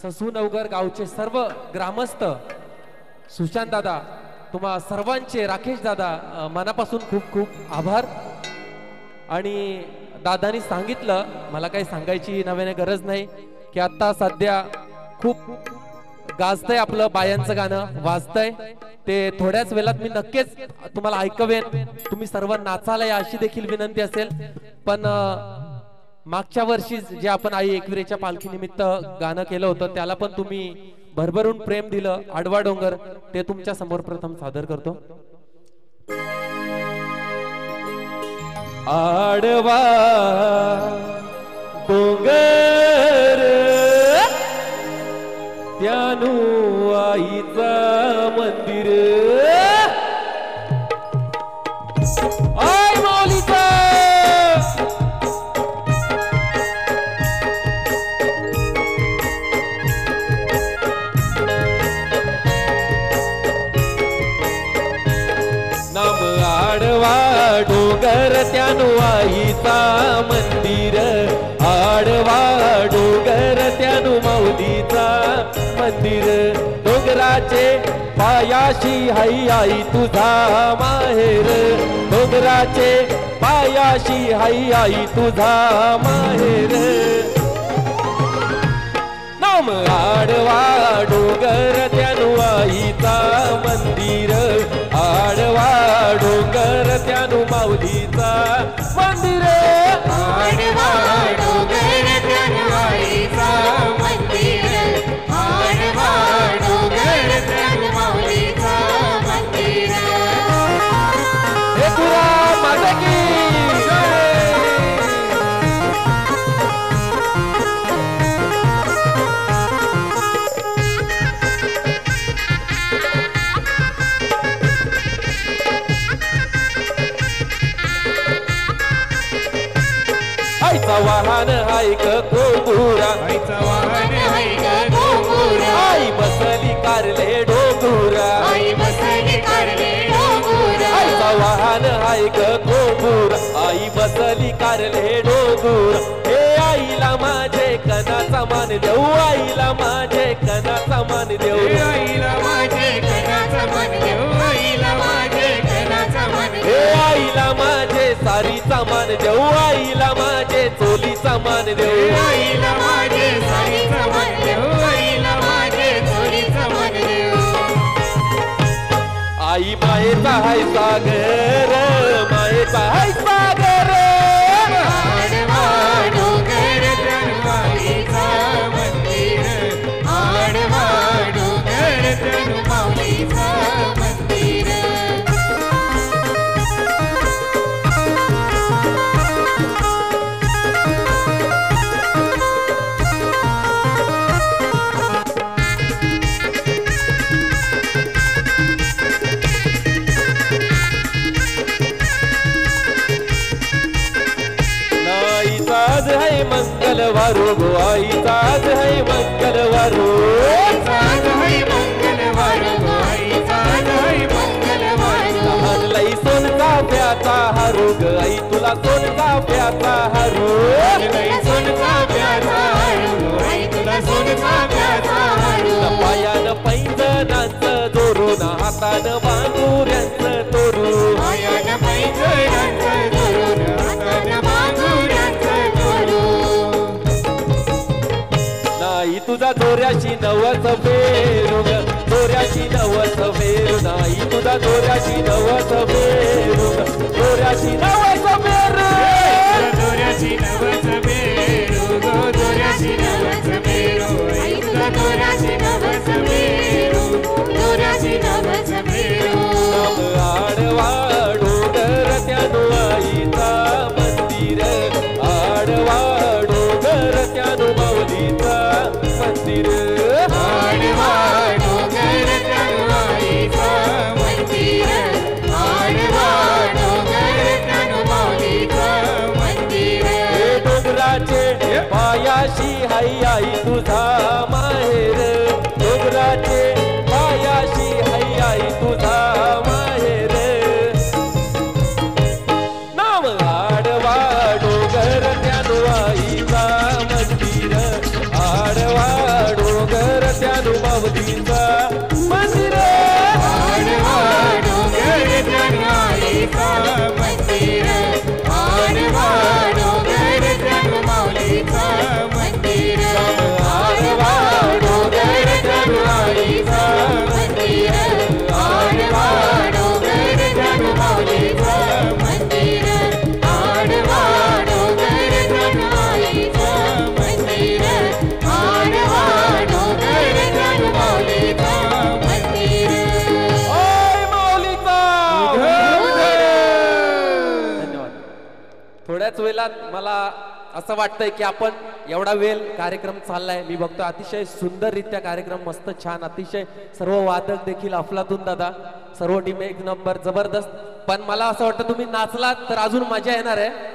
ससूनवगर गावचे सर्व ग्रामस्थ, सुशांत दादा, तुम्हा सर्वांचे, राकेश दादा मनापासून खूप खूप आभार. आणि दादानी सांगितलं, मला काही सांगायची नव्याने गरज नाही, की आता सध्या खूप गाजतंय आपलं बायांचं गाणं वाजतंय, ते थोड्याच वेळात मी नक्कीच तुम्हाला ऐकवेन. तुम्ही सर्व नाचायला या अशी देखील विनंती असेल. पण मागच्या वर्षी जे आपण आई एकविरेच्या पालखी निमित्त गाणं केलं होतं त्याला पण तुम्ही भरभरून प्रेम दिलं. आडवा डोंगर ते तुमच्या समोर प्रथम सादर करतो. आडवा डोंगर त्यानु आईचा मंदिर, आई माऊलीचा नाम. आडवा डोंगर त्यानु आईचा मंदिर, आडवा डोंगर त्यानु माऊलीचा मंदिर. डोंगराचे पायाशी हाई आई तुझा माहेर, डोंगराचे पायाशी हाई आई तुझा माहेर. नाम आडवा डोंगर त्यानु आईचा मंदिर, आडवा डोंगर त्यानु माऊलीचा मंदिर. आडवा डोंगर त्यानु आईचा मंदिर, आडवा डोंगर त्यानु माऊलीचा मंदिर. हे तुरा माझा की आईचा वाहन ऐक गोपुरा, आईचा वाहन ऐक गोपुरा, आई बसली कारले डोंगुरा, आई बसली कारले डोंगुरा. आईचा वाहन ऐक गोपुरा, आई बसली कारले डोंगुरा. हे आईला माझे कणाचा मान देऊ, आईला माझे कणाचा मान देऊ, आईला माझे कणाचा मान देऊ, आईला माझे कणाचा मान देऊ. हे आईला माझे सारीचा मान देऊ, आईला माझे चोलीचा मान देऊ, आईला माझे सारीचा मान देऊ, आईला माझे चोलीचा मान देऊ. आई मायेचा हाय सागर, मायेचा हाय सागर. आडवा डोंगर त्यानु आईचा मंदिर, आडवा डोंगर त्यानु माऊलीचा मंदिर. आज है मंगलवारो गो, आईचा आज है मंगलवारो, आज है मंगलवार गो, आईचा आज है मंगलवार. लहान लई सोनचा प्याचा हारू ग, आई तुला सोनचा प्याचा हारू. लई सोनचा प्याचा हारू, आई तुला सोनचा प्याचा हारू. पायान पैंजणांचं दोरून, हातान बांगुऱ्यांचं तोरू, पायान पैंजणांचं दोरून, हातान बांगुऱ्यांचं तोरू. नाही तुझा दोऱ्याशी नवस फेरू ग, दोऱ्याशी नवस फेरू, नाही तुझा दोऱ्याशी नवस फेरू ग, दोऱ्याशी नवस फेरू. दोऱ्याची नवस फेरू गो, दोऱ्याची नवस फेरू, आई तुला दोऱ्याची नवस फेरू, दोऱ्याची नवस फेरू. नाम आडवा डोंगर त्यानु आईचा मंदिर, आडवा डोंगर त्यानु माऊलीचा मंदिर. आडवा डोंगर त्यानु आईचा मंदिर, आडवा डोंगर त्यानु माऊलीचा मंदिर. हे डोंगराचे पायाशी हाई आई तुझा माहेर, डोंगराचे पायाशी हाई आई तुझा माहेर. नाम आडवा डोंगर त्यानु आईचा मंदिर, आडवा डोंगर माऊलीचा मंदिर आडवा डोंगर जन्माईचा मंदिर आडवा डोंगर जन्माईचा मंदिर आडवा डोंगर जन्माईचा मंदिर आडवा डोंगर जन्माईचा मंदिर आडवा डोंगर जन्माईचा मंदिर आडवा डोंगर जन्माईचा मंदिर ओय माऊलीचा धन्यवाद. थोड्याच वेळात मला असं वाटतंय की आपण एवढा वेळ कार्यक्रम चाललाय, मी बघतो अतिशय सुंदररित्या कार्यक्रम मस्त छान, अतिशय सर्व वादक देखील अफलातून दादा, सर्व टीम एक नंबर जबरदस्त. पण मला असं वाटतं तुम्ही नाचलात तर अजून मजा येणार आहे.